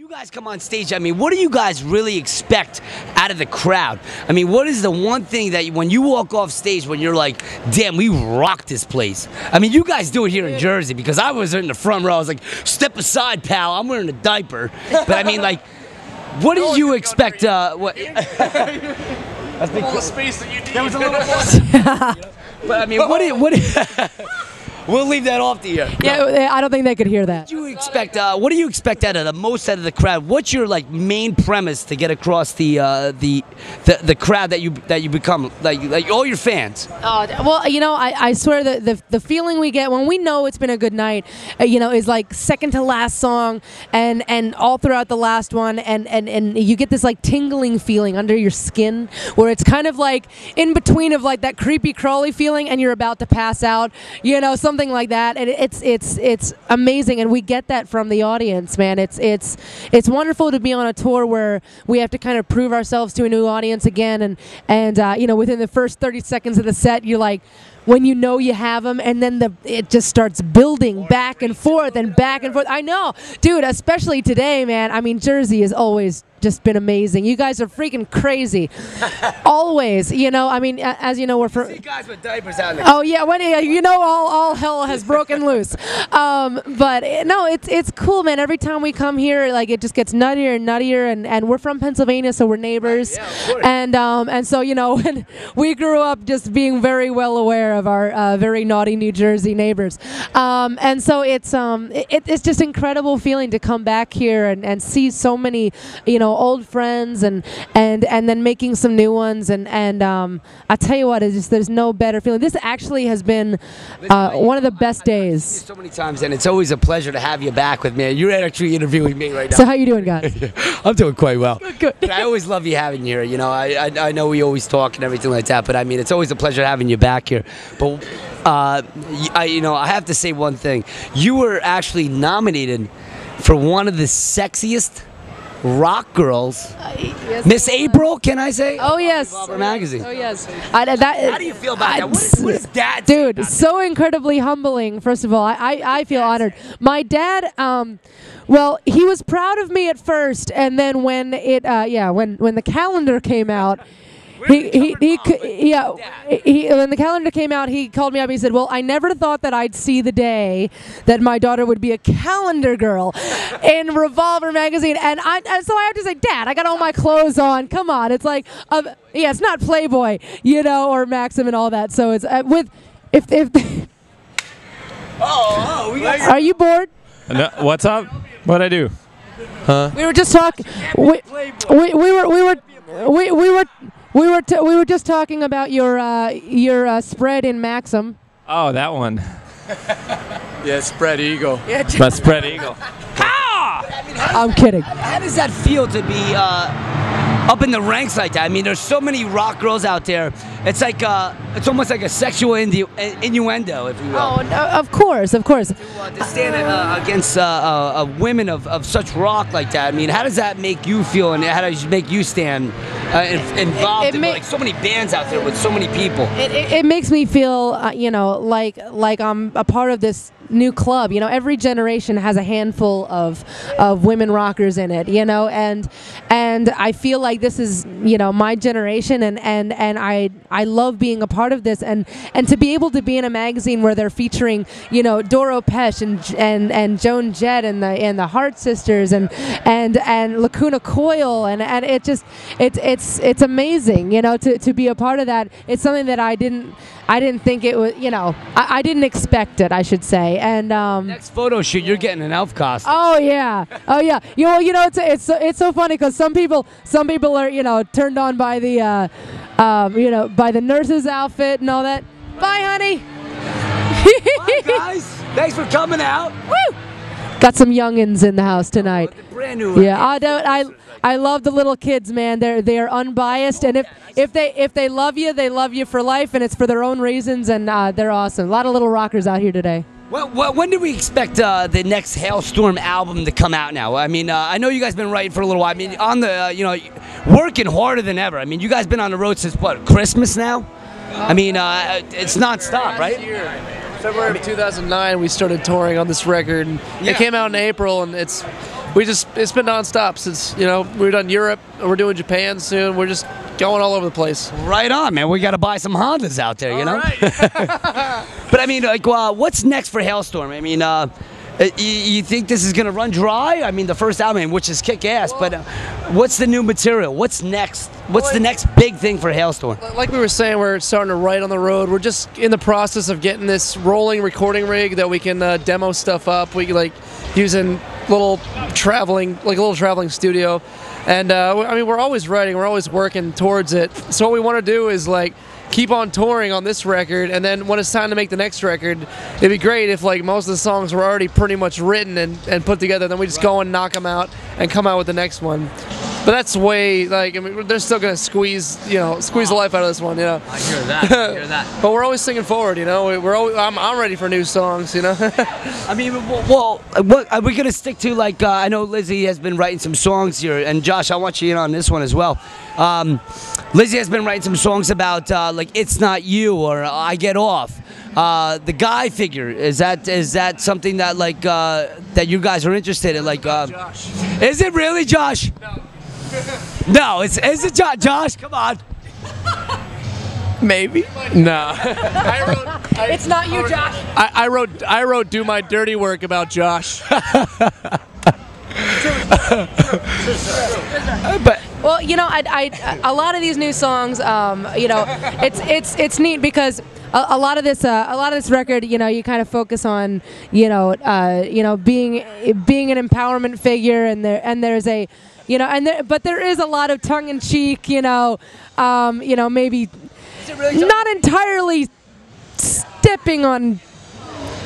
you guys come on stage, I mean, what do you guys really expect out of the crowd? I mean, what is the one thing that when you walk off stage, when you're like, damn, we rocked this place? I mean, you guys do it here in Jersey, because I was in the front row. I was like, step aside, pal. I'm wearing a diaper. But I mean, like, what do you expect? What? That's all the space that you need. That was a little more. But I mean, what do you we'll leave that off to you. Yeah, I don't think they could hear that. What do you expect? What do you expect out of the crowd? What's your like main premise to get across the crowd that you become, like all your fans? Well, you know, I swear that the feeling we get when we know it's been a good night, you know, is like second to last song and all throughout the last one, and you get this like tingling feeling under your skin where it's kind of like in between of like that creepy crawly feeling and you're about to pass out, you know, something like that, and it's amazing, and we get that from the audience, man. It's wonderful to be on a tour where we have to kind of prove ourselves to a new audience again, and you know, within the first 30 seconds of the set, you're like, when you know you have them, and then it just starts building back and forth and back and forth. I know, dude, especially today, man. I mean, Jersey has always just been amazing. You guys are freaking crazy. Always, you know, I mean, as you know, we're from... See guys with diapers out there. Oh, yeah, when, you know, all hell has broken loose. But, no, it's cool, man. Every time we come here, like, it just gets nuttier and nuttier, and we're from Pennsylvania, so we're neighbors. Yeah, of course. And so, you know, when we grew up just being very well aware of our very naughty New Jersey neighbors. And so it's just incredible feeling to come back here and see so many, you know, old friends and then making some new ones, and I tell you what, it's just, there's no better feeling. This actually has been one of the best days. I've seen you so many times, and it's always a pleasure to have you back with me. You're actually interviewing me right now. So how you doing, guys? I'm doing quite well. Good. I always love you having you here. You know, I know we always talk and everything like that, but I mean, it's always a pleasure having you back here. But you know, I have to say one thing. You were actually nominated for one of the sexiest rock girls, Yes, Miss April, can I say? Oh yes. Revolver magazine. Oh yes. How do you feel about that? What is that? Dude, so incredibly humbling. First of all, I feel honored. My dad, well, he was proud of me at first, and then when it, when the calendar came out. When the calendar came out, he called me up. He said, "Well, I never thought that I'd see the day that my daughter would be a calendar girl in Revolver magazine." And so I have to say, Dad, I got all my clothes on. Come on, it's like, yeah, it's not Playboy, you know, or Maxim and all that. So it's if we got. Are you bored? No, what's up? What'd I do? Huh? We were just talking. We were just talking about your spread in Maxim. Oh, that one. Yeah, spread eagle. My spread eagle. I'm kidding. How does that feel to be up in the ranks like that? I mean, there's so many rock girls out there. It's like it's almost like a sexual innuendo, if you will. Oh, no, of course. To stand against women of such rock like that. I mean, how does that make you feel, and how does it make you stand involved in like so many bands out there with so many people? It makes me feel, you know, like I'm a part of this new club. You know, every generation has a handful of women rockers in it, you know, and I feel like this is, you know, my generation, and I love being a part of this, and to be able to be in a magazine where they're featuring, you know, Doro Pesch and Joan Jett and the Hart Sisters and Lacuna Coil, and it just it's amazing, you know, to be a part of that. It's something that I didn't think it was, you know, I didn't expect it, I should say. And next photo shoot, you're getting an elf costume. Oh yeah. You know, it's so funny because some people are, you know, turned on by the you know, by the nurse's outfit and all that. Bye, honey. Bye, guys. Thanks for coming out. Woo! Got some youngins in the house tonight. Brand new. Yeah, I love the little kids, man. They're unbiased, and if they love you for life, and it's for their own reasons, and they're awesome. A lot of little rockers out here today. Well, when do we expect the next Halestorm album to come out now? I mean, I know you guys been writing for a little while. I mean, on the, you know, working harder than ever. I mean, you guys been on the road since, what, Christmas now? I mean, it's non-stop, right? February of 2009, we started touring on this record. Yeah. It came out in April, and it's been nonstop since, we've done Europe, we're doing Japan soon. We're just going all over the place. Right on, man. We got to buy some Hondas out there, you know? Right. But I mean, like, what's next for Halestorm? I mean, you think this is going to run dry? I mean, the first album, which is kick-ass, but what's the new material? What's next? What's the next big thing for Halestorm? Like we were saying, we're starting to write on the road. We're just in the process of getting this rolling recording rig that we can demo stuff up. We like using little traveling studio. And I mean, we're always writing, we're always working towards it. So what we want to do is like keep on touring on this record, and then when it's time to make the next record, it'd be great if like most of the songs were already pretty much written and put together. Then we just go and knock them out and come out with the next one. But that's way, like, I mean, they're still gonna squeeze the life out of this one, I hear that. I hear that. But we're always singing forward, I'm ready for new songs, I mean, well, what are we gonna stick to? Like, I know Lizzie has been writing some songs here, and Josh, I want you in on this one as well. Lizzie has been writing some songs about like "It's Not You" or "I Get Off." The guy figure, is that something that like that you guys are interested in? Like, Josh. Is it really, Josh? No. No, is it Josh? Come on. Maybe. No. It's not you, Josh. I wrote "Do My Dirty Work" about Josh. But Well, a lot of these new songs, it's neat because a lot of this record, you kind of focus on, being an empowerment figure, and there's a, but there is a lot of tongue in cheek, maybe not entirely stepping on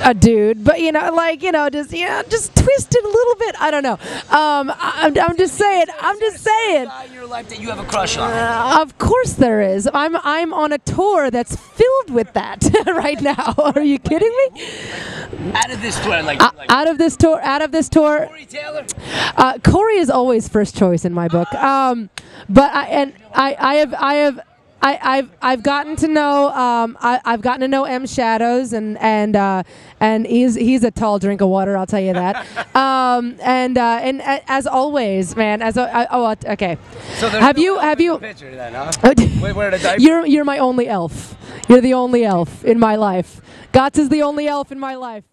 a dude, but just twisted a little bit. I don't know. I'm just saying. guy in your life that you have a crush on. Of course there is. I'm on a tour that's filled with that right now. Are you kidding me? Out of this tour, Out of this tour. Corey Taylor. Corey is always first choice in my book. But I've gotten to know M Shadows, and he's a tall drink of water, I'll tell you that. And as always, man. Okay. So have you? Picture then, huh? Where did I? You're my only elf. You're the only elf in my life. Gotts is the only elf in my life.